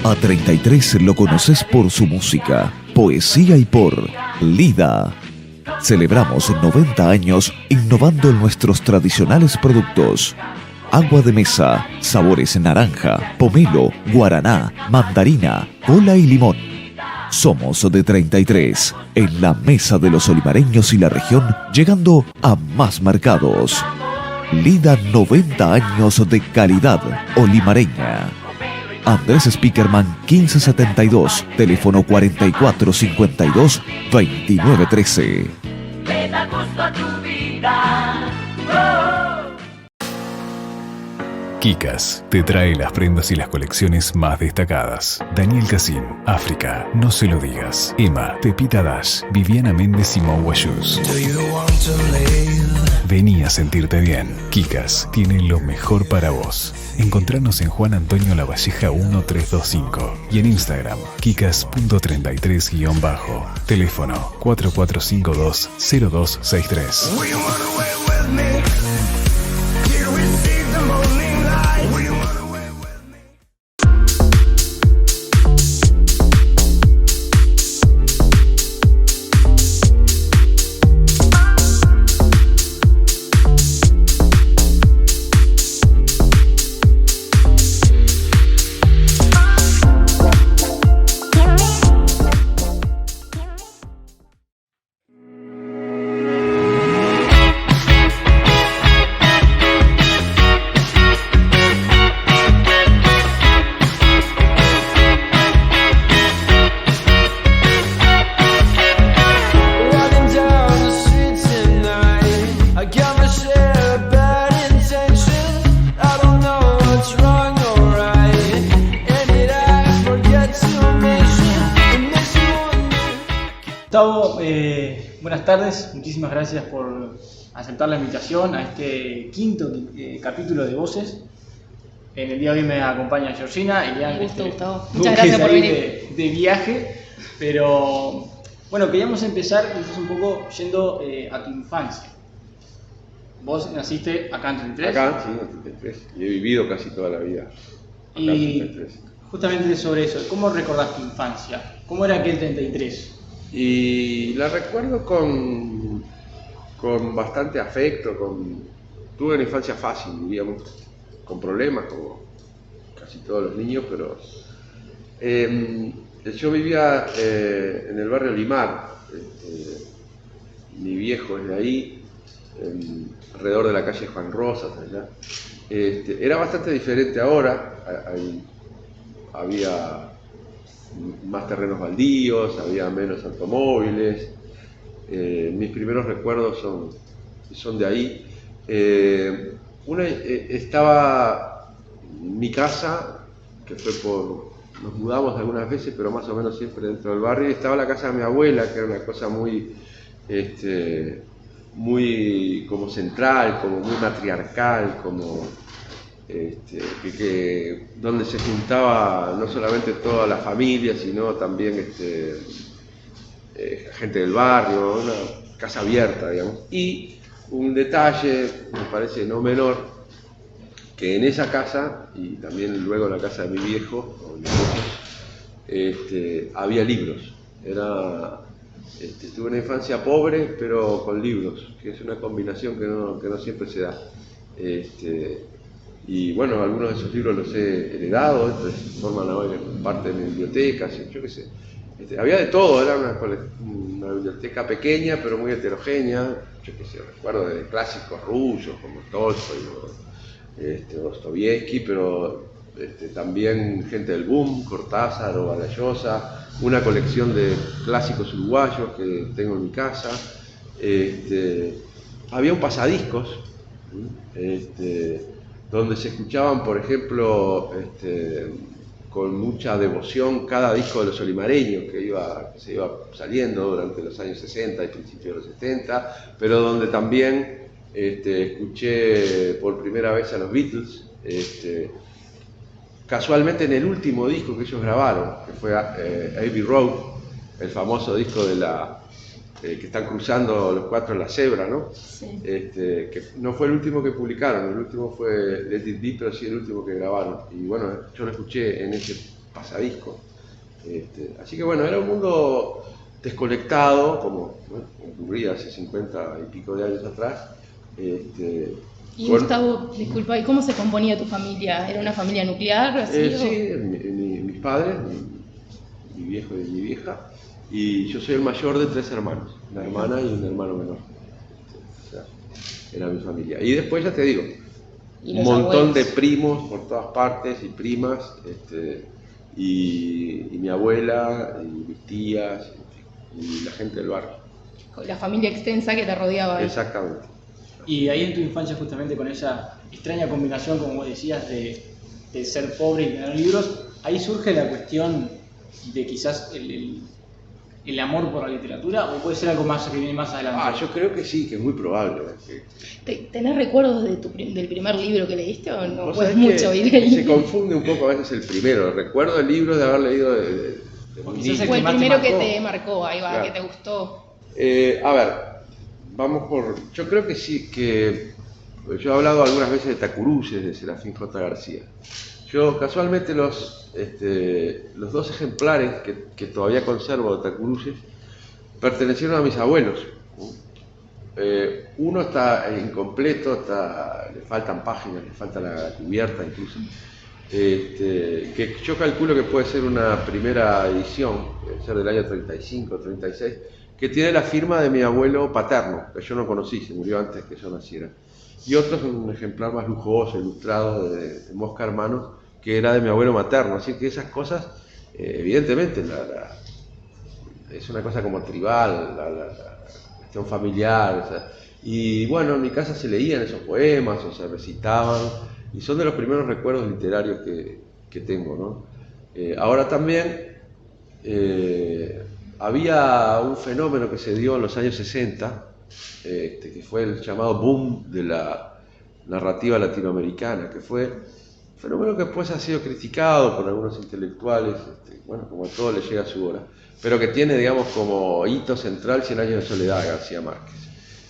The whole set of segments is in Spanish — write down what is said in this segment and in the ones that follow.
A 33 lo conoces por su música, poesía y por Lida. Celebramos 90 años innovando en nuestros tradicionales productos. Agua de mesa, sabores naranja, pomelo, guaraná, mandarina, cola y limón. Somos de 33, en la mesa de los olimareños y la región, llegando a más mercados. Lida, 90 años de calidad olimareña. Andrés Spickerman 1572, teléfono 4452-2913. Le da gusto a tu vida. Kikas te trae las prendas y las colecciones más destacadas. Daniel Cassim, África, no se lo digas. Emma, Pepita Dash, Viviana Méndez y Mowa Shoes. Vení a sentirte bien. Kikas tiene lo mejor para vos. Encontranos en Juan Antonio Lavalleja 1325 y en Instagram kikas.33_. Teléfono 4452-0263. Gustavo, buenas tardes, muchísimas gracias por aceptar la invitación a este quinto capítulo de Voces. En el día de hoy me acompaña Georgina y ya Un gusto, Gustavo. Muchas Muchas gracias por venir. de viaje, pero bueno, queríamos empezar quizás un poco yendo a tu infancia. Vos naciste acá en 33. Acá, sí, en 33. Y he vivido casi toda la vida acá Y en 33. justamente sobre eso, ¿cómo recordás tu infancia? ¿Cómo era aquel 33? Y la recuerdo con bastante afecto, tuve una infancia fácil, diríamos, con problemas como casi todos los niños, pero yo vivía en el barrio Limar, mi viejo es de ahí, alrededor de la calle Juan Rosas, allá. Era bastante diferente ahora, había más terrenos baldíos, había menos automóviles. Mis primeros recuerdos son de ahí. Estaba mi casa, que nos mudamos algunas veces, pero más o menos siempre dentro del barrio, y estaba la casa de mi abuela, que era una cosa muy como central, como muy matriarcal, como donde se juntaba no solamente toda la familia, sino también gente del barrio, una casa abierta, digamos. Y un detalle, me parece no menor, que en esa casa, y también luego en la casa de mi viejo, había libros. Tuve una infancia pobre, pero con libros, que es una combinación que no siempre se da. Y bueno, algunos de esos libros los he heredado, entonces forman ahora parte de mi biblioteca, yo qué sé. Había de todo, era una biblioteca pequeña pero muy heterogénea, yo qué sé, recuerdo de clásicos rusos como Tolstoy o Dostoyevsky, pero también gente del boom, Cortázar o Vargas Llosa, una colección de clásicos uruguayos que tengo en mi casa. Había un pasadiscos, donde se escuchaban, por ejemplo, con mucha devoción cada disco de los olimareños que se iba saliendo durante los años 60 y principios de los 70, pero donde también escuché por primera vez a los Beatles, casualmente en el último disco que ellos grabaron, que fue Abbey Road, el famoso disco de que están cruzando los cuatro en la cebra, ¿no? Sí. Que no fue el último que publicaron, el último fue Let It Be, pero sí el último que grabaron. Y bueno, yo lo escuché en ese pasadiscos. Así que bueno, era un mundo desconectado, como ocurría hace 50 y pico de años atrás. Y Gustavo, disculpa, ¿y cómo se componía tu familia? ¿Era una familia nuclear? Así, sí, mis padres, mi viejo y mi vieja, y yo soy el mayor de 3 hermanos, una hermana y un hermano menor. O sea, era mi familia. Y después ya te digo, un montón de primos por todas partes y primas, y mi abuela, y mis tías, y la gente del barrio. La familia extensa que te rodeaba. Exactamente. Y ahí en tu infancia, justamente con esa extraña combinación, como vos decías, de ser pobre y tener libros, ahí surge la cuestión de quizás el amor por la literatura, o puede ser algo más que viene más adelante. Yo creo que sí, que es muy probable. ¿Tenés recuerdos del primer libro que leíste o no? Pues mucho ir ahí. Se confunde un poco a veces el primero. Recuerdo el libro de haber leído de fue el primero que te marcó, ahí va, claro, que te gustó. A ver, vamos por... Yo creo que sí, que yo he hablado algunas veces de Tacuruces, de Serafín J. García. Yo casualmente los 2 ejemplares que todavía conservo de Tacuruces pertenecieron a mis abuelos. Uno está inccompleto, le faltan páginas, le falta la cubierta incluso. Que yo calculo que puede ser una primera edición, debe ser del año 35, 36, que tiene la firma de mi abuelo paterno, que yo no conocí, se murió antes que yo naciera. Y otro es un ejemplar más lujoso, ilustrado, de Mosca Hermanos, que era de mi abuelo materno. Así que esas cosas, evidentemente, es una cosa como tribal, la cuestión familiar. O sea, y bueno, en mi casa se leían esos poemas o se recitaban, y son de los primeros recuerdos literarios que tengo, ¿no? Ahora también había un fenómeno que se dio en los años 60, que fue el llamado boom de la narrativa latinoamericana, que fue un fenómeno que después ha sido criticado por algunos intelectuales, bueno, como a todo le llega a su hora, pero que tiene, digamos, como hito central 100 años de soledad, García Márquez,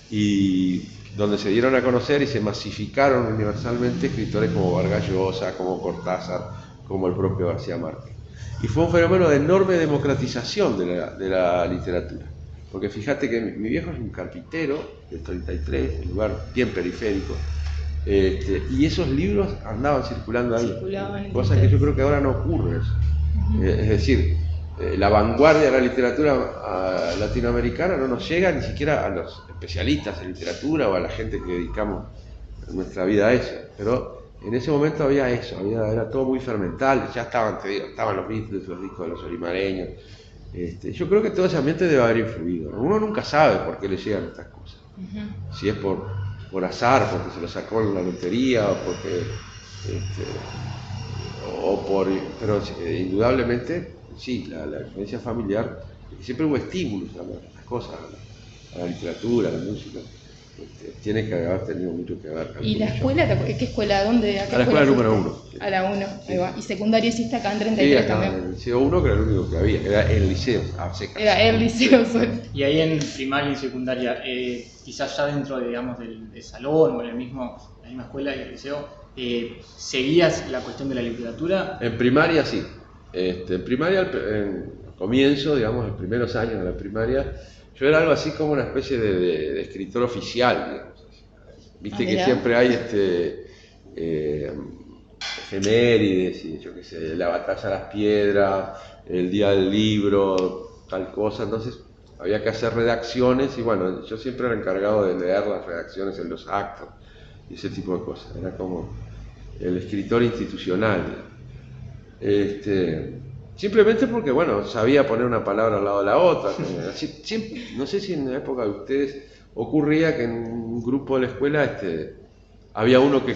y donde se dieron a conocer y se masificaron universalmente escritores como Vargas Llosa, como Cortázar, como el propio García Márquez. Y fue un fenómeno de enorme democratización de la literatura. Porque fíjate que mi viejo es un carpintero del 33, en un lugar bien periférico, y esos libros andaban circulando ahí, cosa que yo creo que ahora no ocurre eso. Es decir, la vanguardia de la literatura latinoamericana no nos llega ni siquiera a los especialistas en literatura o a la gente que dedicamos nuestra vida a eso, pero en ese momento había eso, era todo muy fermental, ya estaban los Beatles, los discos de los olimareños. Yo creo que todo ese ambiente debe haber influido, ¿no? Uno nunca sabe por qué le llegan estas cosas. Si es por azar, porque se lo sacó en la lotería, o porque pero indudablemente sí, la influencia familiar, siempre hubo estímulos a las cosas, a la literatura, a la música. Tiene que haber tenido mucho que ver. ¿Y la escuela? ¿Qué escuela? ¿Dónde? A la escuela número 1. A la 1, sí. Ahí va. ¿Y secundaria hiciste acá en 33 sí, acá también? En el liceo 1, que era el único que había, era el liceo, Era el liceo solo. Y ahí en primaria y secundaria, quizás ya dentro de, digamos, del salón o en la misma escuela y el liceo, ¿seguías la cuestión de la literatura? En primaria sí. En primaria, en comienzo, digamos, en los primeros años de la primaria, yo era algo así como una especie de escritor oficial, digamos. Viste que siempre hay efemérides, y yo qué sé, la batalla de las piedras, el día del libro, tal cosa, entonces había que hacer redacciones y bueno, yo siempre era encargado de leer las redacciones en los actos y ese tipo de cosas, era como el escritor institucional. Simplemente porque, bueno, sabía poner una palabra al lado de la otra. Siempre, no sé si en la época de ustedes ocurría que en un grupo de la escuela había uno que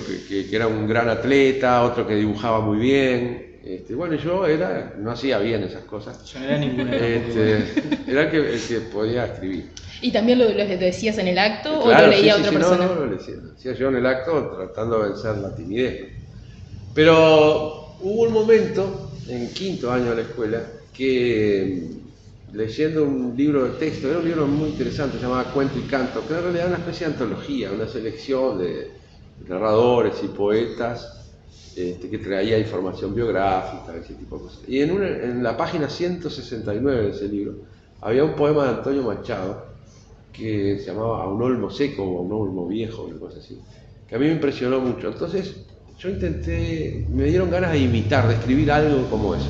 era un gran atleta, otro que dibujaba muy bien. Bueno, yo no hacía bien esas cosas. Yo no era ninguna. Era el que podía escribir. ¿Y también lo decías en el acto claro, o lo leía sí, otra sí, persona? No, lo decía yo en el acto tratando de vencer la timidez. Pero hubo un momento, en quinto año de la escuela, que leyendo un libro de texto, era un libro muy interesante, se llamaba Cuento y Canto, que en realidad era una especie de antología, una selección de narradores y poetas que traía información biográfica, ese tipo de cosas. Y en la página 169 de ese libro había un poema de Antonio Machado que se llamaba A un olmo seco o A un olmo viejo, una cosa así, que a mí me impresionó mucho. Entonces yo me dieron ganas de imitar, de escribir algo como eso.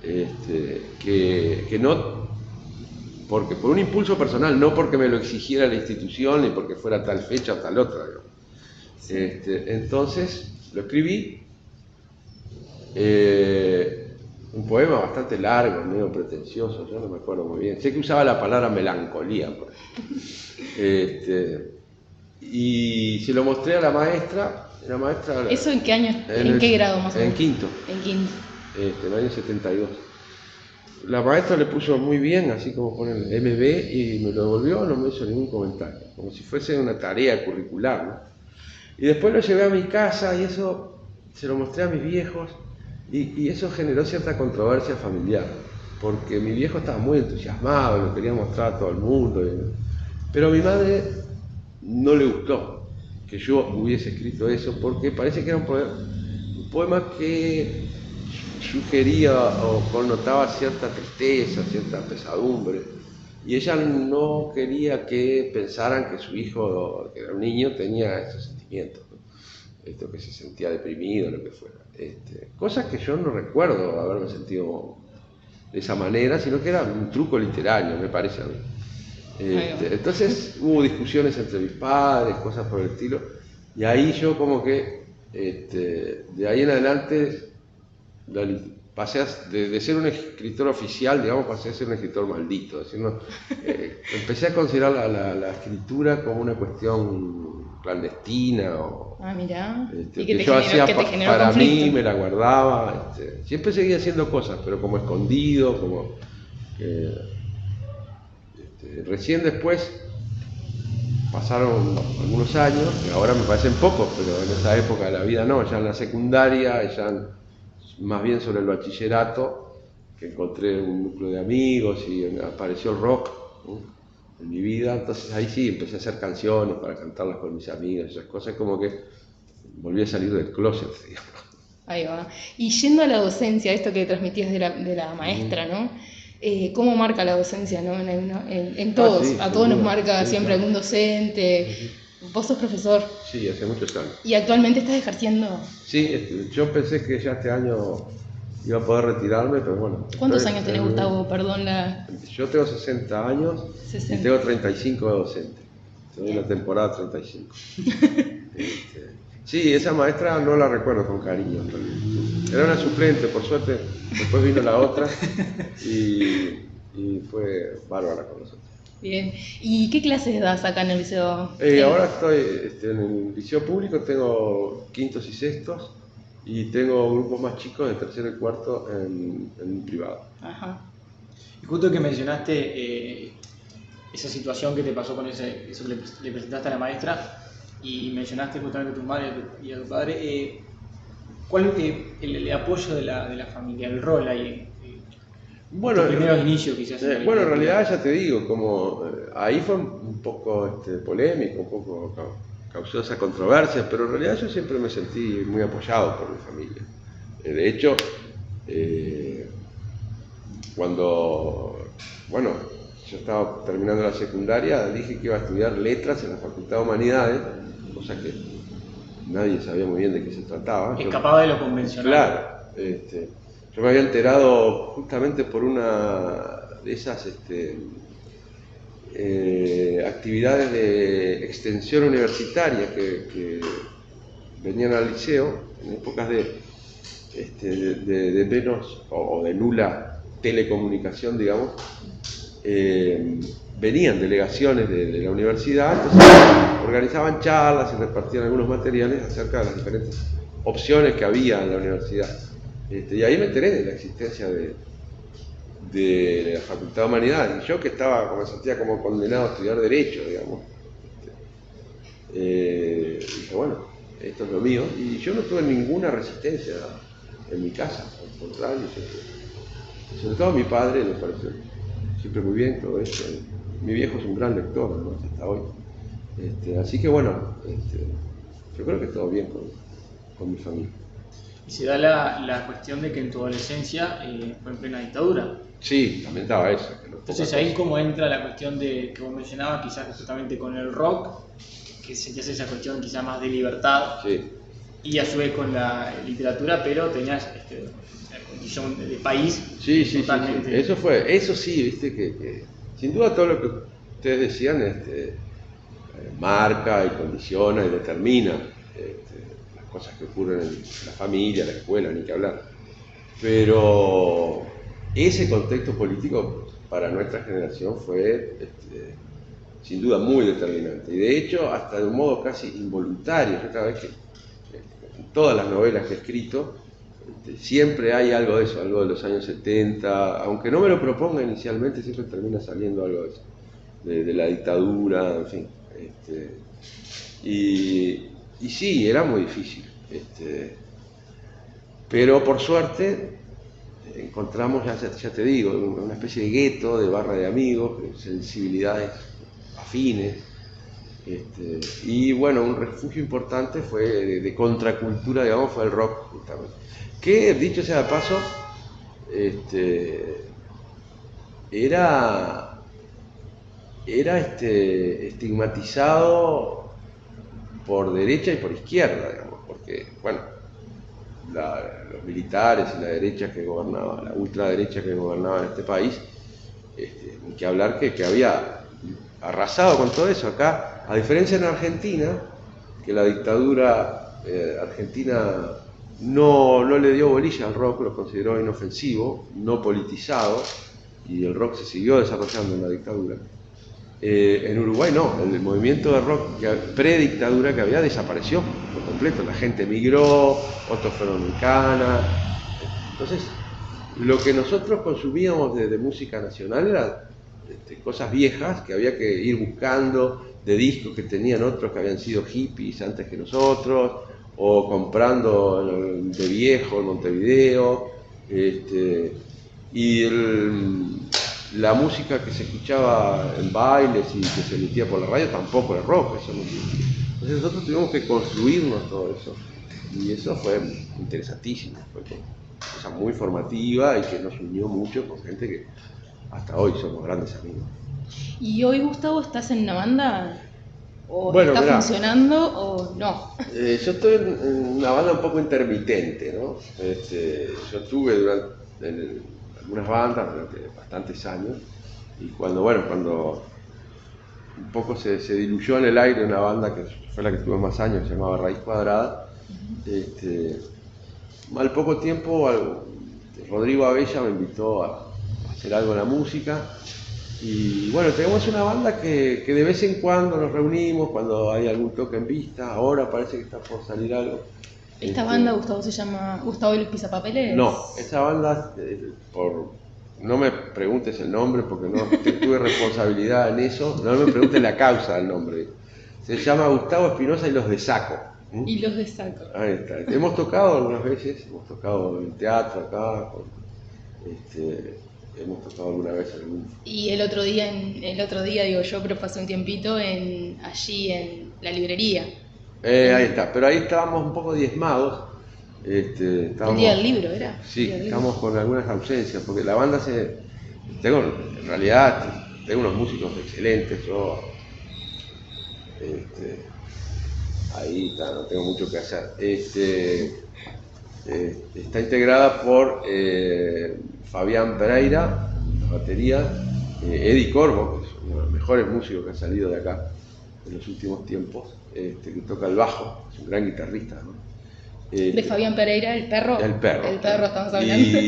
Que no, porque por un impulso personal, no porque me lo exigiera la institución ni porque fuera tal fecha o tal otra. Entonces lo escribí, un poema bastante largo, medio pretencioso, yo no me acuerdo muy bien. Sé que usaba la palabra melancolía. Y se lo mostré a la maestra. La maestra ¿Eso en qué año? ¿En qué grado más o menos? En quinto. En quinto. En el año 72. La maestra le puso muy bien, así como pone el MB, y me lo devolvió, no me hizo ningún comentario, como si fuese una tarea curricular, ¿no? Y después lo llevé a mi casa y eso se lo mostré a mis viejos, y eso generó cierta controversia familiar, porque mi viejo estaba muy entusiasmado, lo quería mostrar a todo el mundo, pero a mi madre no le gustó que yo hubiese escrito eso, porque parece que era un poema que sugería o connotaba cierta tristeza, cierta pesadumbre, y ella no quería que pensaran que su hijo, que era un niño, tenía esos sentimientos, ¿no? Que se sentía deprimido, lo que fuera. Cosas que yo no recuerdo haberme sentido de esa manera, sino que era un truco literario, me parece a mí. Entonces hubo discusiones entre mis padres, cosas por el estilo, y ahí yo como que, de ahí en adelante, pasé de ser un escritor oficial, digamos, pasé a ser un escritor maldito. Es decir, empecé a considerar la escritura como una cuestión clandestina, mirá. ¿Y que yo hacía para mí, me la guardaba. Siempre seguía haciendo cosas, pero como escondido, como... recién después pasaron algunos años, que ahora me parecen pocos, pero en esa época de la vida no, ya en la secundaria, ya más bien sobre el bachillerato, que encontré un núcleo de amigos y apareció el rock, ¿no?, en mi vida. Entonces ahí sí empecé a hacer canciones para cantarlas con mis amigos, esas cosas, como que volví a salir del closet, digamos. Ahí va. Y yendo a la docencia, esto que transmitías de la maestra, ¿no? ¿Cómo marca la docencia, ¿no? En todos, sí, a todos nos duda. marca Sí, siempre claro. algún docente. Vos sos profesor. Sí, hace muchos años. ¿Y actualmente estás ejerciendo? Sí, yo pensé que ya este año iba a poder retirarme, pero bueno. ¿Cuántos años tenés, Gustavo? Perdón Yo tengo 60 años 60. y tengo 35 de docente. Estoy en la temporada 35. Sí, esa maestra no la recuerdo con cariño. Era una suplente, por suerte. Después vino la otra y fue bárbara con nosotros. Bien. ¿Y qué clases das acá en el liceo? Ahora estoy en el liceo público, tengo quintos y sextos, y tengo grupos más chicos de tercero y cuarto en privado. Ajá. Y justo que mencionaste esa situación que te pasó con eso que le presentaste a la maestra, y mencionaste justamente a tu madre y a tu padre, ¿cuál es el apoyo de la familia, el rol ahí? Bueno, tus primeros inicios quizás. Bueno, en realidad ya te digo, como ahí fue un poco polémico, un poco causó esa controversia, pero en realidad yo siempre me sentí muy apoyado por mi familia. De hecho, cuando, yo estaba terminando la secundaria, dije que iba a estudiar letras en la Facultad de Humanidades, cosa que nadie sabía muy bien de qué se trataba. Escapaba de lo convencional. Claro, yo me había enterado justamente por una de esas actividades de extensión universitaria que venían al liceo en épocas de menos o de nula telecomunicación, digamos. Venían delegaciones de la universidad, entonces organizaban charlas y repartían algunos materiales acerca de las diferentes opciones que había en la universidad. Y ahí me enteré de la existencia de la Facultad de Humanidades, y yo que me sentía como condenado a estudiar Derecho, digamos. Dije, bueno, esto es lo mío, y yo no tuve ninguna resistencia en mi casa, al contrario, sobre todo a mi padre le pareció siempre muy bien todo esto. Mi viejo es un gran lector, ¿no?, hasta hoy. Así que bueno, yo creo que todo bien con con mi familia. Y se da la cuestión de que en tu adolescencia fue en plena dictadura. Sí, lamentaba eso. Entonces ahí cómo entra la cuestión de que vos mencionabas, quizás justamente con el rock, que sentías esa cuestión quizás más de libertad, Sí, y a su vez con la literatura, pero tenías la condición de país sí, sí, totalmente. sí. Eso sí, viste, que sin duda todo lo que ustedes decían marca y condiciona y determina las cosas que ocurren en la familia, la escuela, ni que hablar. Pero ese contexto político para nuestra generación fue sin duda muy determinante. Y de hecho, hasta de un modo casi involuntario. Yo cada vez que, en todas las novelas que he escrito, siempre hay algo de eso, algo de los años 70, aunque no me lo proponga inicialmente, siempre termina saliendo algo de eso, de la dictadura, en fin. Y sí, era muy difícil. Pero por suerte encontramos, ya te digo, una especie de gueto, de barra de amigos, sensibilidades afines. Y bueno, un refugio importante fue de contracultura, digamos, fue el rock, justamente. Que, dicho sea de paso, era estigmatizado por derecha y por izquierda, digamos, porque, bueno, los militares y la derecha que gobernaba, la ultraderecha que gobernaba en este país, ni que hablar que había arrasado con todo eso. Acá, a diferencia en Argentina, que la dictadura argentina no le dio bolilla al rock, lo consideró inofensivo, no politizado, y el rock se siguió desarrollando en la dictadura. En Uruguay no, el movimiento de rock pre-dictadura que había desapareció por completo, la gente emigró, otros fueron en cana. Entonces, lo que nosotros consumíamos de música nacional era cosas viejas que había que ir buscando, de discos que tenían otros que habían sido hippies antes que nosotros, o comprando de viejo en Montevideo, y la música que se escuchaba en bailes y que se emitía por la radio tampoco era rock, eso no existía. Entonces nosotros tuvimos que construirnos todo eso, y eso fue interesantísimo, fue una cosa muy formativa y que nos unió mucho con gente que hasta hoy somos grandes amigos. ¿Y hoy, Gustavo, estás en una banda? ¿O Bueno, está mirá, funcionando o no? Yo estoy en una banda un poco intermitente, ¿no? Yo estuve en algunas bandas durante bastantes años, y cuando un poco se diluyó en el aire una banda que fue la que estuve más años, que se llamaba Raíz Cuadrada, al poco tiempo Rodrigo Abella me invitó a hacer algo en la música. Y bueno, tenemos una banda que de vez en cuando nos reunimos, cuando hay algún toque en vista. Ahora parece que está por salir algo. ¿Esta banda, Gustavo, se llama Gustavo y los Pisapapeles? No, esa banda, no me preguntes el nombre porque no tuve responsabilidad en eso, no me preguntes la causa del nombre. Se llama Gustavo Espinosa y los de Saco. Y los de Saco. Ahí está. Hemos tocado algunas veces, hemos tocado en teatro acá, hemos tocado alguna vez en algún... Y el otro día digo yo, pero pasé un tiempito allí en la librería. Ahí está, pero ahí estábamos un poco diezmados. El día del libro, ¿era? Sí, estamos con algunas ausencias, porque la banda en realidad tengo unos músicos excelentes, yo ahí está, no tengo mucho que hacer. Está integrada por Fabián Pereira, la batería, Eddie Corvo, que es uno de los mejores músicos que ha salido de acá en los últimos tiempos, que toca el bajo, es un gran guitarrista, ¿no? De Fabián Pereira, el perro. El perro Estamos hablando.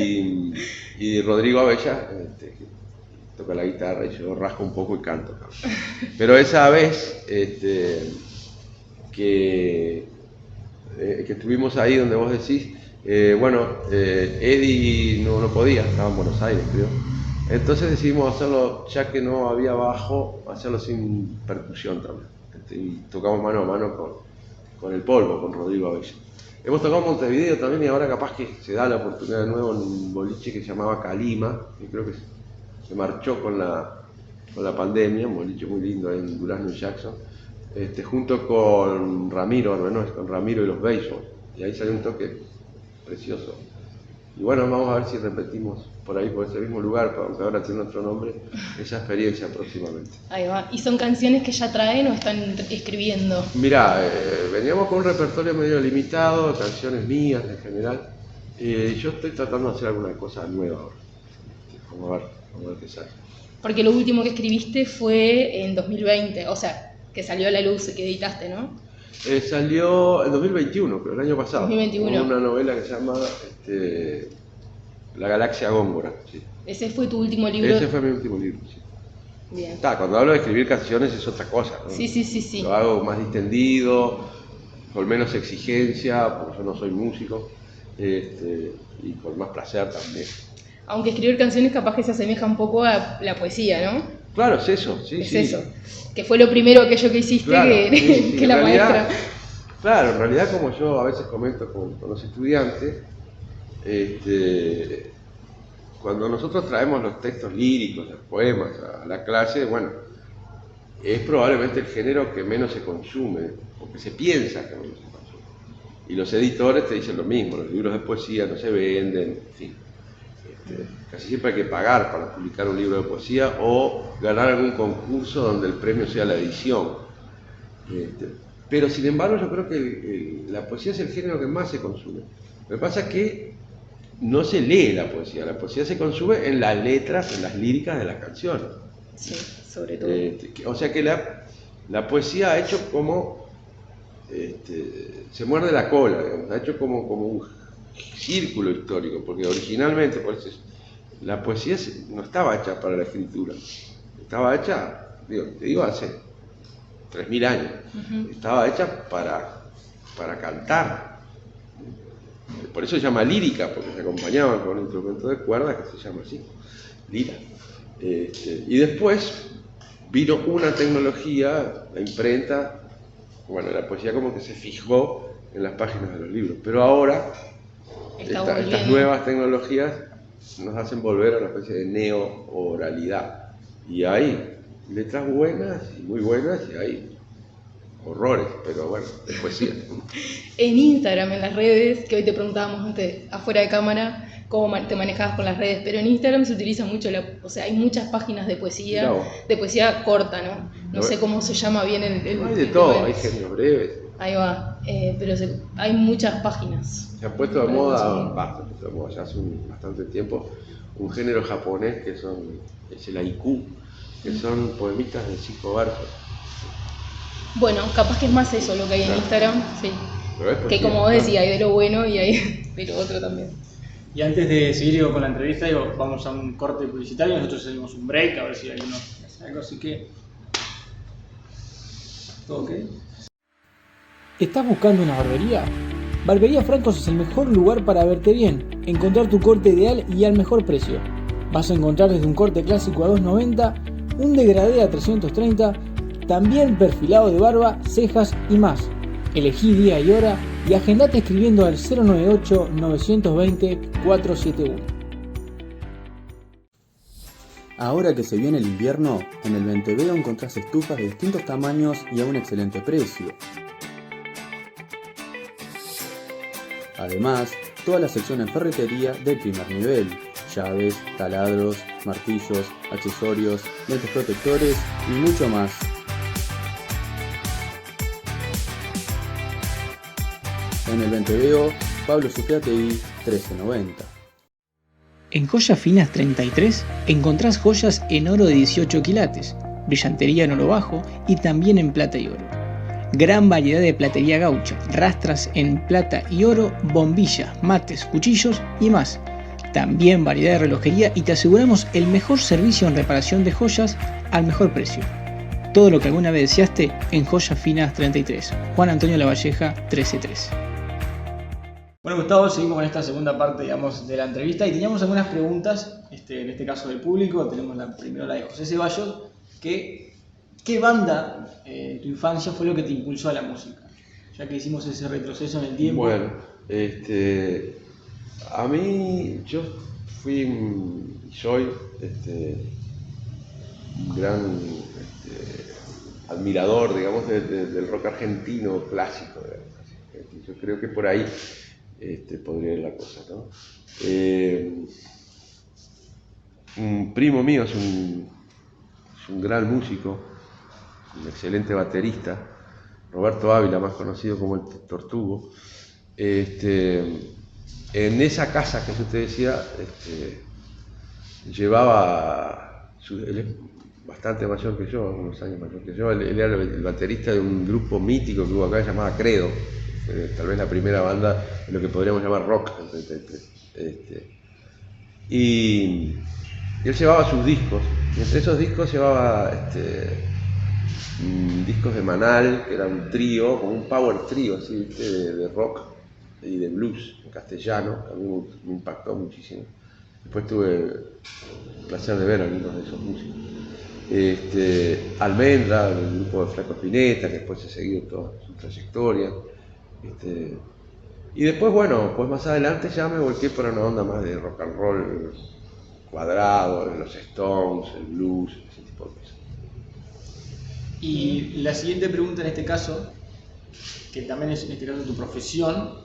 Y Rodrigo Abella, que toca la guitarra, y yo rasco un poco y canto. Pero esa vez que estuvimos ahí donde vos decís, Eddie no podía, estaba en Buenos Aires, creo. Entonces decidimos hacerlo, ya que no había bajo, hacerlo sin percusión también. Y tocamos mano a mano con el Polvo, con Rodrigo Abella. Hemos tocado en Montevideo también, y ahora capaz que se da la oportunidad de nuevo en un boliche que se llamaba Calima, que creo que se marchó con la pandemia, un boliche muy lindo ahí en Durazno y Jackson, junto con Ramiro Arbenoz, con Ramiro y los Beisos, Y ahí salió un toque precioso. Y bueno, vamos a ver si repetimos por ahí, por ese mismo lugar, aunque ahora tiene otro nombre, esa experiencia próximamente. Ahí va. ¿Y son canciones que ya traen o están escribiendo? Mirá, veníamos con un repertorio medio limitado, canciones mías en general. Yo estoy tratando de hacer alguna cosa nueva ahora. Vamos a ver qué sale. Porque lo último que escribiste fue en 2020, o sea, que salió a la luz, que editaste, ¿no? Salió en 2021, pero el año pasado. 2021. Una novela que se llama La Galaxia Góngora. Sí. Ese fue tu último libro. Ese fue mi último libro, sí. Bien. Cuando hablo de escribir canciones es otra cosa, ¿no? Sí. Lo hago más distendido, con menos exigencia, porque yo no soy músico, y con más placer también. Aunque escribir canciones capaz que se asemeja un poco a la poesía, ¿no? Claro, es eso, sí. Es eso. Que fue lo primero aquello que hiciste, Claro, que, sí, que en la realidad, maestra. Claro, en realidad, como yo a veces comento con los estudiantes, cuando nosotros traemos los textos líricos, los poemas a la clase, bueno, es probablemente el género que menos se consume, o que se piensa que menos se consume. Y los editores te dicen lo mismo, los libros de poesía no se venden, en fin. Casi siempre hay que pagar para publicar un libro de poesía o ganar algún concurso donde el premio sea la edición. Pero sin embargo yo creo que la poesía es el género que más se consume. Lo que pasa es que no se lee la poesía se consume en las letras, en las líricas de las canciones. Sí, sobre todo. O sea que la poesía ha hecho como, se muerde la cola, digamos, ha hecho como un círculo histórico, porque originalmente por eso, la poesía no estaba hecha para la escritura, estaba hecha, hace 3000 años, estaba hecha para cantar. Por eso se llama lírica, porque se acompañaban con un instrumento de cuerda que se llama así, lira. Y después vino una tecnología, la imprenta, bueno, la poesía como que se fijó en las páginas de los libros, pero ahora estas nuevas tecnologías nos hacen volver a una especie de neo-oralidad. Y hay letras buenas y muy buenas y hay horrores, pero bueno, es poesía. En Instagram, en las redes, que hoy te preguntábamos antes, afuera de cámara, cómo te manejabas con las redes, pero en Instagram se utiliza mucho, o sea, hay muchas páginas de poesía corta, ¿no? No sé cómo se llama bien el hay de todo, hay géneros breves. Ahí va, pero hay muchas páginas. Se ha puesto de moda, ya hace bastante tiempo, un género japonés que es el haiku, que son poemitas de 5 versos. Bueno, capaz que es más eso lo que hay en Instagram, sí. Que como vos decías, hay de lo bueno y hay de lo otro también. Y antes de seguir con la entrevista, vamos a un corte publicitario, nosotros hacemos un break, a ver si alguno hace algo, así que... ¿Todo ok? ¿Estás buscando una barbería? Barbería Francos es el mejor lugar para verte bien, encontrar tu corte ideal y al mejor precio. Vas a encontrar desde un corte clásico a $2.90, un degradé a $330, también perfilado de barba, cejas y más. Elegí día y hora y agendate escribiendo al 098-920-471. Ahora que se viene el invierno, en el Venteveo encontrás estufas de distintos tamaños y a un excelente precio. Además, toda la sección en ferretería del primer nivel, llaves, taladros, martillos, accesorios, lentes protectores y mucho más. En el Venteveo, Pablo Sucreategui, 1390. En Joyas Finas 33 encontrás joyas en oro de 18 quilates, brillantería en oro bajo y también en plata y oro. Gran variedad de platería gaucha, rastras en plata y oro, bombillas, mates, cuchillos y más. También variedad de relojería y te aseguramos el mejor servicio en reparación de joyas al mejor precio. Todo lo que alguna vez deseaste en Joyas Finas 33. Juan Antonio Lavalleja, 133. Bueno, Gustavo, seguimos con esta segunda parte, digamos, de la entrevista y teníamos algunas preguntas, en este caso del público. Tenemos primero la de José Ceballos, ¿qué banda en tu infancia fue lo que te impulsó a la música? Ya que hicimos ese retroceso en el tiempo. Bueno, a mí, yo fui y soy un gran admirador, digamos, del rock argentino clásico, digamos, Yo creo que por ahí podría ir la cosa, ¿no? Un primo mío es un gran músico, un excelente baterista, Roberto Ávila, más conocido como el Tortugo. En esa casa que yo te decía, llevaba, él es bastante mayor que yo, unos años mayor que yo, él era el baterista de un grupo mítico que hubo acá llamado Credo, tal vez la primera banda de lo que podríamos llamar rock en 33. Y él llevaba sus discos, y entre esos discos llevaba discos de Manal, que era un trío, como un power trío así, de rock y de blues en castellano, que a mí me impactó muchísimo. Después tuve el placer de ver a algunos de esos músicos. Almendra, el grupo de Flaco Spinetta, que después he seguido toda su trayectoria. Y después, bueno, pues más adelante ya me volqué para una onda más de rock and roll cuadrado, de los Stones, el blues, ese tipo de cosas. Y la siguiente pregunta en este caso, que también es en este caso tu profesión,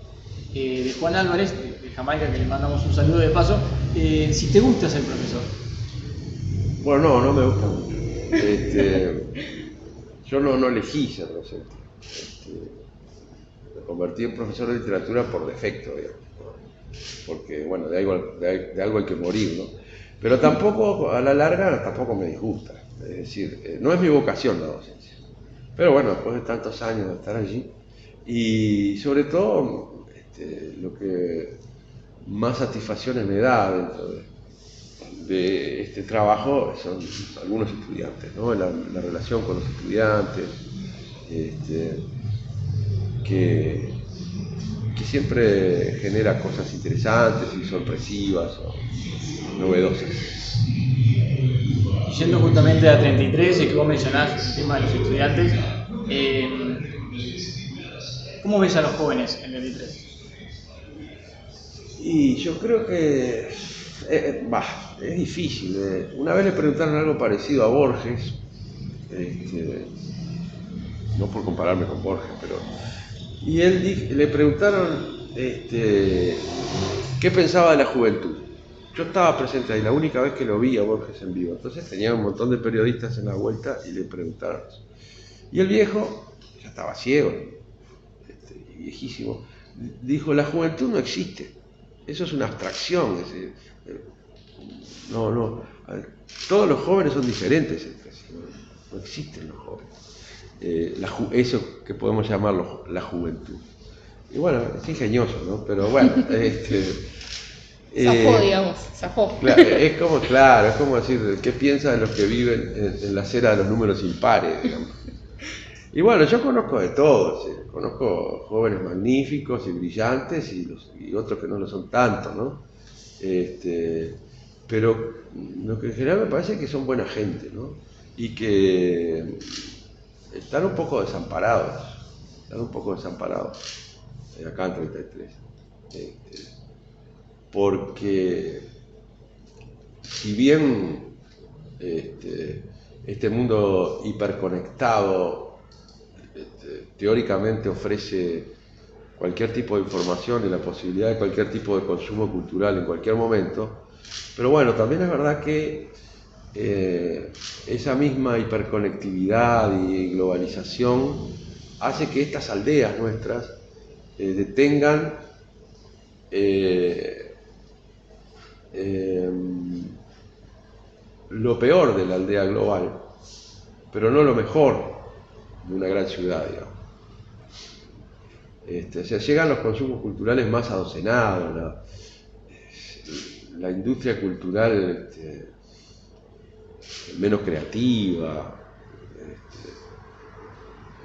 de Juan Álvarez, de Jamaica, que le mandamos un saludo de paso, si te gusta ser profesor. Bueno, no me gusta mucho. Yo no elegí ser docente. Me convertí en profesor de literatura por defecto, digamos, porque bueno, de algo hay que morir, ¿no? Pero tampoco, a la larga, tampoco me disgusta. Es decir, no es mi vocación la docencia. Pero bueno, después de tantos años de estar allí, y sobre todo, lo que más satisfacciones me da dentro de este trabajo son algunos estudiantes, ¿no? La relación con los estudiantes, que siempre genera cosas interesantes y sorpresivas o novedosas. Yendo justamente a 33, y que vos mencionás el tema de los estudiantes, ¿cómo ves a los jóvenes en 33? Y yo creo que es difícil. Una vez le preguntaron algo parecido a Borges, no por compararme con Borges, pero... Y le preguntaron qué pensaba de la juventud. Yo estaba presente ahí, la única vez que lo vi a Borges en vivo. Entonces tenía un montón de periodistas en la vuelta y le preguntaron eso. Y el viejo, ya estaba ciego, viejísimo, dijo: la juventud no existe. Eso es una abstracción. Es decir, todos los jóvenes son diferentes entre sí, no existen los jóvenes. Eso que podemos llamarlo la juventud. Y bueno, es ingenioso, ¿no? Pero bueno, zafó, digamos, zafó. Claro, es como decir, ¿qué piensa de los que viven en la acera de los números impares, digamos? Y bueno, yo conozco de todos, conozco jóvenes magníficos y brillantes y otros que no lo son tanto, ¿no? Pero lo que en general me parece es que son buena gente, ¿no? Y que están un poco desamparados acá en 33. Porque si bien este mundo hiperconectado teóricamente ofrece cualquier tipo de información y la posibilidad de cualquier tipo de consumo cultural en cualquier momento, pero bueno, también es verdad que esa misma hiperconectividad y globalización hace que estas aldeas nuestras tengan lo peor de la aldea global, pero no lo mejor de una gran ciudad, digamos. O sea, llegan los consumos culturales más adocenados, la industria cultural menos creativa,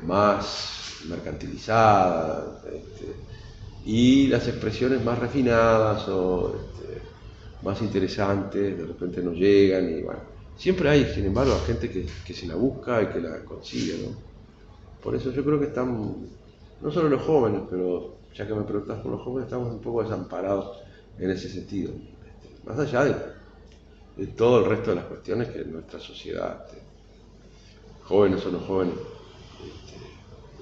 más mercantilizada, y las expresiones más refinadas o más interesantes de repente no llegan, y bueno, siempre hay, sin embargo, gente que se la busca y que la consigue, ¿no? Por eso yo creo que están, no solo los jóvenes, pero ya que me preguntas por los jóvenes, estamos un poco desamparados en ese sentido, más allá de todo el resto de las cuestiones que nuestra sociedad, jóvenes o no jóvenes,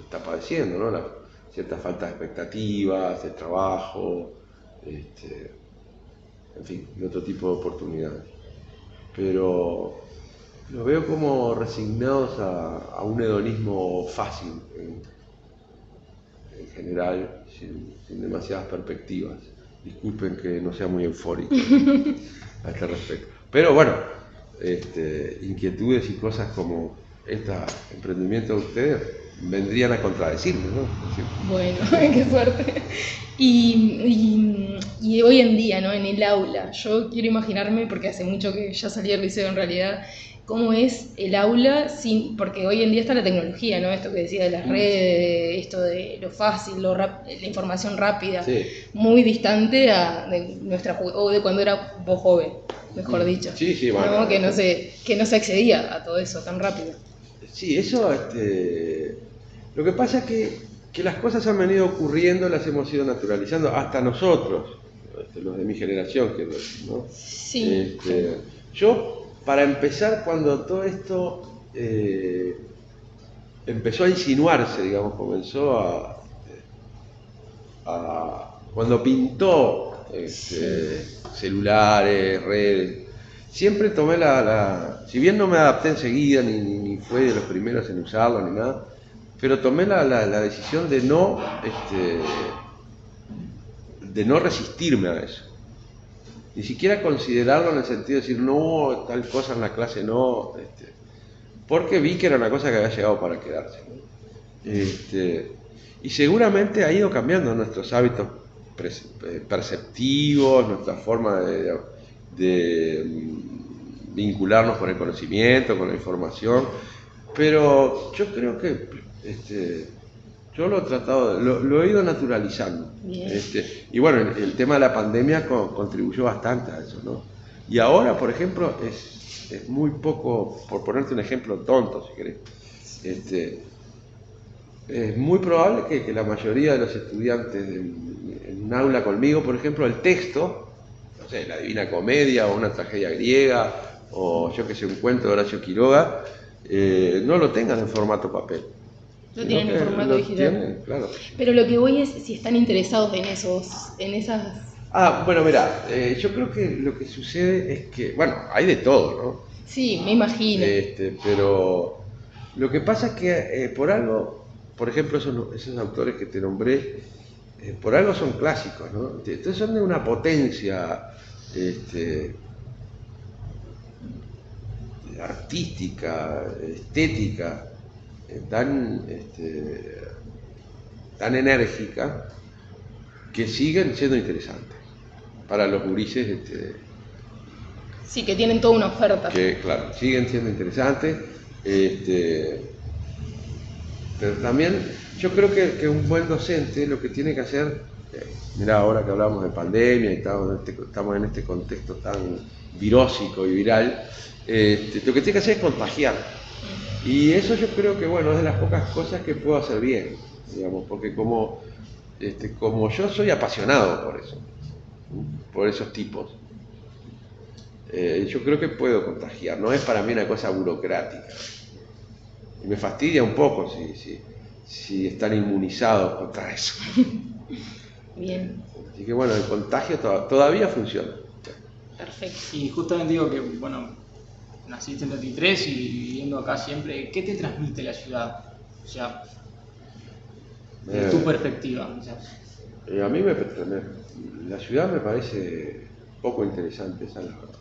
está padeciendo, ¿no? cierta falta de expectativas, de trabajo, en fin, de otro tipo de oportunidades. Pero los veo como resignados a un hedonismo fácil en general, sin demasiadas perspectivas. Disculpen que no sea muy eufórico a este respecto. Pero bueno, inquietudes y cosas como este emprendimiento de ustedes vendrían a contradecirme, ¿no? Bueno, qué suerte. Y hoy en día, ¿no? En el aula, yo quiero imaginarme, porque hace mucho que ya salí del liceo en realidad, cómo es el aula, porque hoy en día está la tecnología, ¿no? Esto que decía de las redes, esto de lo fácil, la información rápida, Sí. muy distante de de cuando era vos joven, mejor dicho. Sí, ¿no? bueno. Que no se accedía a todo eso tan rápido. Sí, eso, lo que pasa es que las cosas han venido ocurriendo, las hemos ido naturalizando, hasta nosotros, los de mi generación, ¿no? Sí. Yo, para empezar, cuando todo esto empezó a insinuarse, digamos, comenzó cuando pintó celulares, redes, siempre tomé si bien no me adapté enseguida, ni fue de los primeros en usarlo, ni nada, pero tomé la decisión de no resistirme a eso. Ni siquiera considerarlo en el sentido de decir, no, tal cosa en la clase no, porque vi que era una cosa que había llegado para quedarse, ¿no? Y seguramente ha ido cambiando nuestros hábitos perceptivos, nuestra forma de vincularnos con el conocimiento, con la información, pero yo creo que yo lo he tratado, lo he ido naturalizando. Y bueno, el tema de la pandemia contribuyó bastante a eso, ¿no? Y ahora, por ejemplo, es muy poco, por ponerte un ejemplo tonto, si querés, es muy probable que la mayoría de los estudiantes en un aula conmigo, por ejemplo, el texto, no sé, la Divina Comedia o una tragedia griega, o yo que sé, un cuento de Horacio Quiroga, no lo tengan en formato papel. Lo tienen en formato digital. Claro. Pero lo que voy es si están interesados en esas... Bueno, mirá, yo creo que lo que sucede es que, bueno, hay de todo, ¿no? Sí, me imagino. Pero lo que pasa es que por algo, por ejemplo, esos autores que te nombré, por algo son clásicos, ¿no? Entonces son de una potencia artística, estética, tan enérgica, que siguen siendo interesantes para los gurises. Sí, que tienen toda una oferta. Que, claro, siguen siendo interesantes. Pero también yo creo que un buen docente lo que tiene que hacer, mirá, ahora que hablamos de pandemia y estamos en este contexto tan virósico y viral, lo que tiene que hacer es contagiar. Y eso yo creo que, bueno, es de las pocas cosas que puedo hacer bien, digamos, porque como yo soy apasionado por eso, por esos tipos, yo creo que puedo contagiar. No es para mí una cosa burocrática. Y me fastidia un poco si están inmunizados contra eso. Bien. Así que bueno, el contagio todavía funciona. Perfecto. Y justamente digo que, bueno, naciste en 33 y viviendo acá siempre, ¿qué te transmite la ciudad? O sea, de tu perspectiva, quizás. A mí la ciudad me parece poco interesante, esa es la verdad.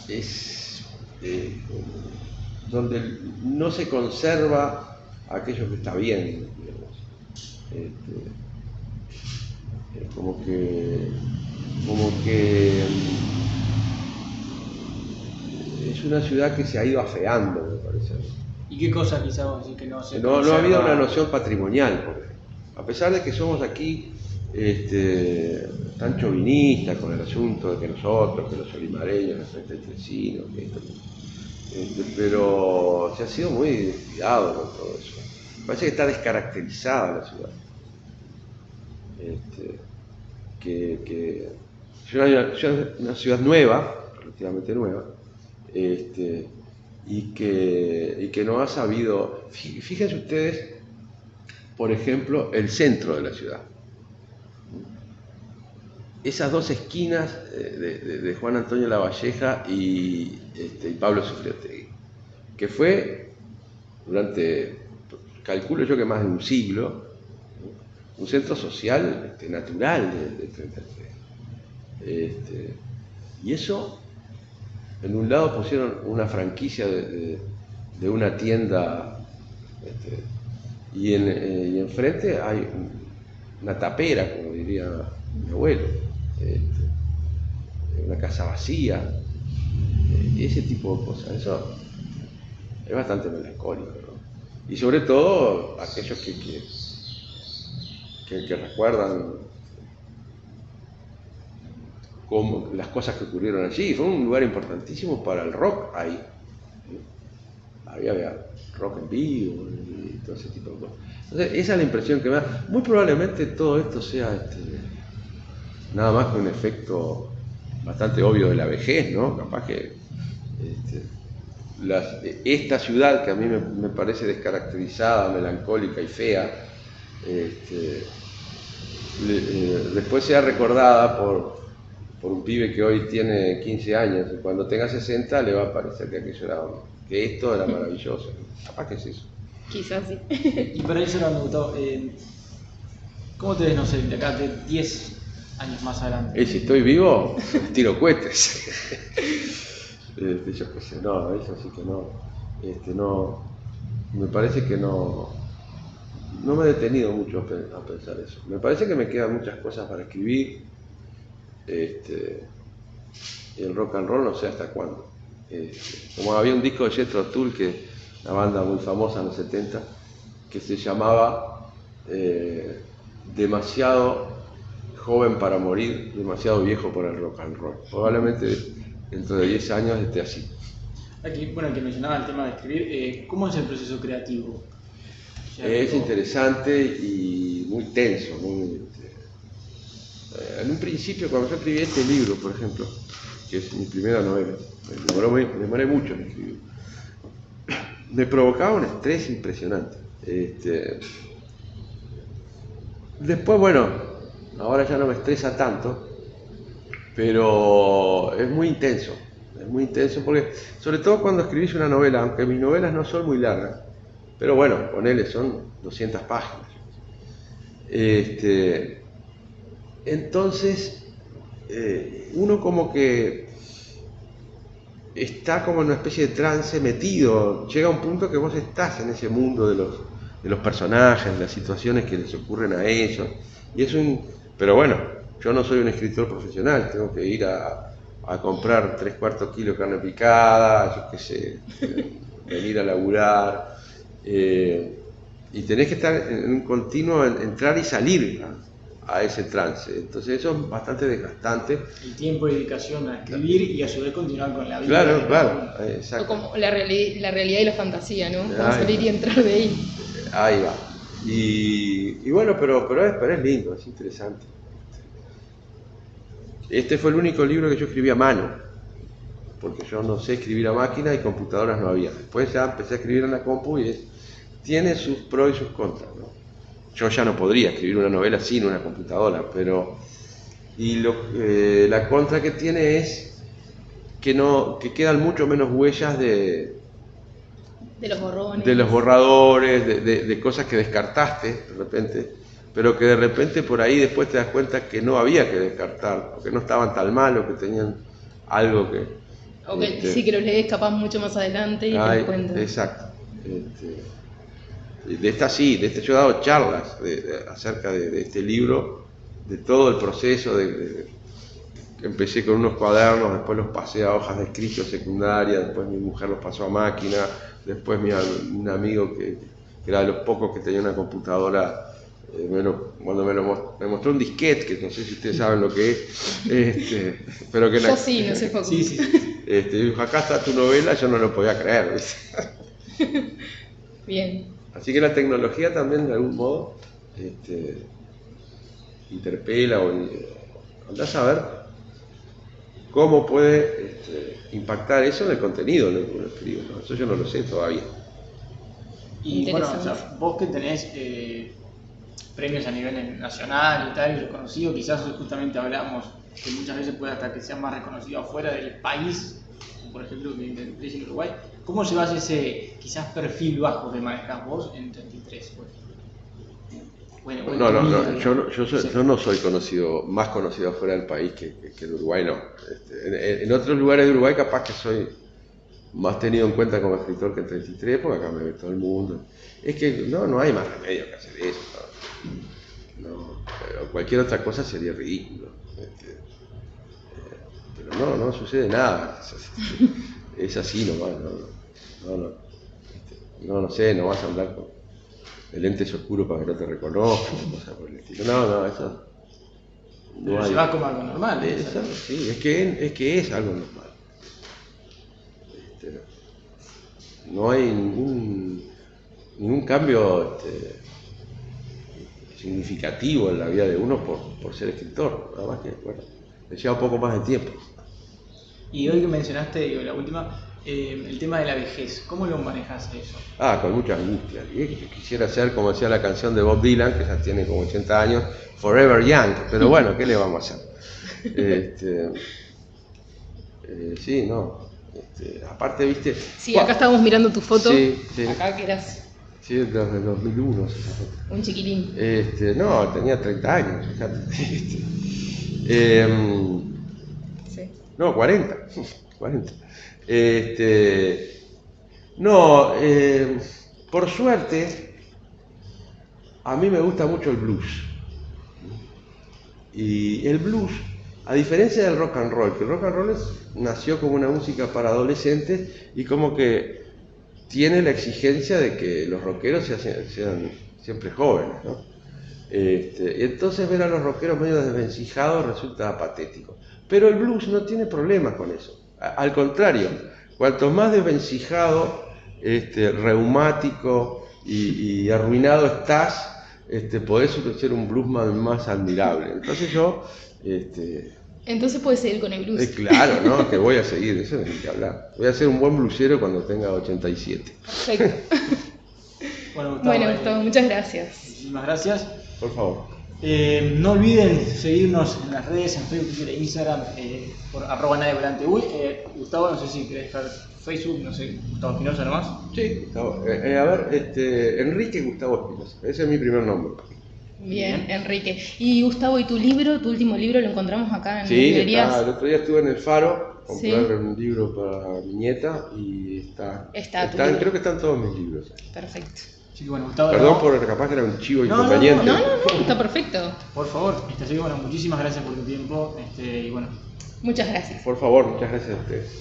Es donde no se conserva aquello que está bien, digamos. Como que es una ciudad que se ha ido afeando, me parece. ¿Y qué cosa quizás vos decís que no se No ha conserva? habido una noción patrimonial, porque a pesar de que somos aquí tan chauvinistas con el asunto de que nosotros, que los olimareños, los 33cinos, pero se ha sido muy descuidado con todo eso. Parece que está descaracterizada la ciudad. Que es una ciudad nueva, relativamente nueva, y que no ha sabido. Fíjense ustedes, por ejemplo, el centro de la ciudad. Esas dos esquinas de Juan Antonio Lavalleja y Pablo Soufriategui, que fue durante, calculo yo que más de un siglo, un centro social natural de 33. Y eso, en un lado pusieron una franquicia de una tienda, y enfrente hay una tapera, como diría mi abuelo, una casa vacía, ese tipo de cosas. Eso es bastante melancólico, ¿no? Y sobre todo aquellos que recuerdan como las cosas que ocurrieron allí. Fue un lugar importantísimo para el rock ahí. Había rock en vivo y todo ese tipo de cosas. Entonces, esa es la impresión que me da. Muy probablemente todo esto sea nada más que un efecto bastante obvio de la vejez, ¿no? Capaz que esta ciudad, que a mí me parece descaracterizada, melancólica y fea, después sea recordada por un pibe que hoy tiene 15 años, y cuando tenga 60 le va a parecer que esto era maravilloso. Capaz que es eso. Quizás sí. Y para eso me gustó, ¿cómo te ves, no sé, de acá de 10 años más adelante? Si estoy vivo, tiro cohetes. Yo qué sé, no, eso sí que no. No, me parece que no me he detenido mucho a pensar eso. Me parece que me quedan muchas cosas para escribir. Y el rock and roll no sé hasta cuándo. Como había un disco de Jethro Tull, que una banda muy famosa en los 70, que se llamaba Demasiado joven para morir, demasiado viejo para el rock and roll. Probablemente dentro de 10 años esté así. Aquí, bueno, que mencionaba el tema de escribir, ¿cómo es el proceso creativo? Es interesante y muy tenso. En un principio, cuando yo escribí este libro, por ejemplo, que es mi primera novela, me demoré mucho en escribir, me provocaba un estrés impresionante. Después, bueno, ahora ya no me estresa tanto, pero es muy intenso porque, sobre todo cuando escribís una novela, aunque mis novelas no son muy largas, pero bueno, ponele, son 200 páginas. Entonces, uno como que está como en una especie de trance metido, llega a un punto que vos estás en ese mundo de los personajes, de las situaciones que les ocurren a ellos, pero bueno, yo no soy un escritor profesional, tengo que ir a comprar 3/4 kilos de carne picada, yo qué sé, venir a laburar, y tenés que estar en un continuo entrar y salir a ese trance. Entonces eso es bastante desgastante. El tiempo y dedicación a escribir y a su vez continuar con la vida. Claro, exacto. O como la realidad y la fantasía, ¿no? Como salir y entrar de ahí. Ahí va. Y bueno, pero es lindo, es interesante. Este fue el único libro que yo escribí a mano, porque yo no sé escribir a máquina y computadoras no había. Después ya empecé a escribir en la compu y tiene sus pros y sus contras, ¿no? Yo ya no podría escribir una novela sin una computadora, pero la contra que tiene es que quedan mucho menos huellas de los borrones, de los borradores, de cosas que descartaste de repente, pero que de repente por ahí después te das cuenta que no había que descartar, o que no estaban tan mal, o que tenían algo que... O que sí, que los lees capaz mucho más adelante y te das cuenta. Exacto. Yo he dado charlas acerca de este libro, de todo el proceso, empecé con unos cuadernos, después los pasé a hojas de escrito secundaria, después mi mujer los pasó a máquina, después un amigo que era de los pocos que tenía una computadora, cuando me mostró un disquete, que no sé si ustedes saben lo que es, pero que yo sí, no sé poco. Sí. Dijo, acá está tu novela, yo no lo podía creer, ¿viste? Bien. Así que la tecnología también de algún modo interpela o andás a ver. cómo puede impactar eso en el contenido de lo que uno escribe, ¿no? Eso yo no lo sé todavía. Y bueno, o sea, vos que tenés premios a nivel nacional y tal, y reconocido, quizás justamente hablamos que muchas veces puede hasta que sea más reconocido afuera del país, como por ejemplo que intentés en Uruguay. ¿Cómo llevas ese quizás perfil bajo que manejás vos en 33, por ejemplo? No, yo no soy más conocido afuera del país que en Uruguay, no. En otros lugares de Uruguay capaz que soy más tenido en cuenta como escritor que en 33, porque acá me ve todo el mundo. Es que no hay más remedio que hacer eso. Cualquier otra cosa sería ridículo. Pero no sucede nada. Es así nomás. No sé, no vas a andar con el lente es oscuro para que no te reconozcan, cosas por el estilo. No, eso. Pero se va como algo normal. Sí, es que es algo normal. No hay ningún cambio significativo en la vida de uno por ser escritor. Nada más que, le lleva un poco más de tiempo. Y hoy que mencionaste, la última, el tema de la vejez, ¿cómo lo manejas eso? Con mucha angustia. Quisiera ser, como decía la canción de Bob Dylan, que ya tiene como 80 años, Forever Young, pero bueno, ¿qué le vamos a hacer? Sí, no. Aparte, viste... Sí, acá estábamos mirando tu foto, sí. acá que eras... Sí, desde 2001. Un chiquilín. No, tenía 30 años, fíjate. Sí. No, 40. Por suerte, a mí me gusta mucho el blues. Y el blues, a diferencia del rock and roll, que el rock and roll nació como una música para adolescentes y como que tiene la exigencia de que los rockeros sean siempre jóvenes, ¿no? Y entonces ver a los rockeros medio desvencijados resulta patético. Pero el blues no tiene problemas con eso. Al contrario, cuanto más desvencijado, reumático y arruinado estás, podés ser un bluesman más admirable. Entonces yo... Entonces puedes seguir con el blues. Claro, ¿no? Que voy a seguir, eso no hay que hablar. Voy a ser un buen blusero cuando tenga 87. Perfecto. Bueno, Gustavo, muchas gracias. Muchísimas gracias. Por favor. No olviden seguirnos en las redes, en Facebook, Twitter e Instagram, por @nadevolanteUy. Gustavo, no sé si querés dejar Facebook, no sé, Gustavo Espinosa nomás. Sí, Gustavo. Enrique Gustavo Espinosa, ese es mi primer nombre. Bien, Enrique. Y Gustavo, ¿y tu último libro, lo encontramos acá en librerías? Sí, el otro día estuve en el Faro, comprar ¿Sí? un libro para mi nieta y está creo que están todos mis libros. Perfecto. Sí, bueno, Gustavo, perdón por capaz que era un chivo inconveniente. No, está perfecto. Por favor, muchísimas gracias por tu tiempo y bueno. Muchas gracias. Por favor, muchas gracias a ustedes.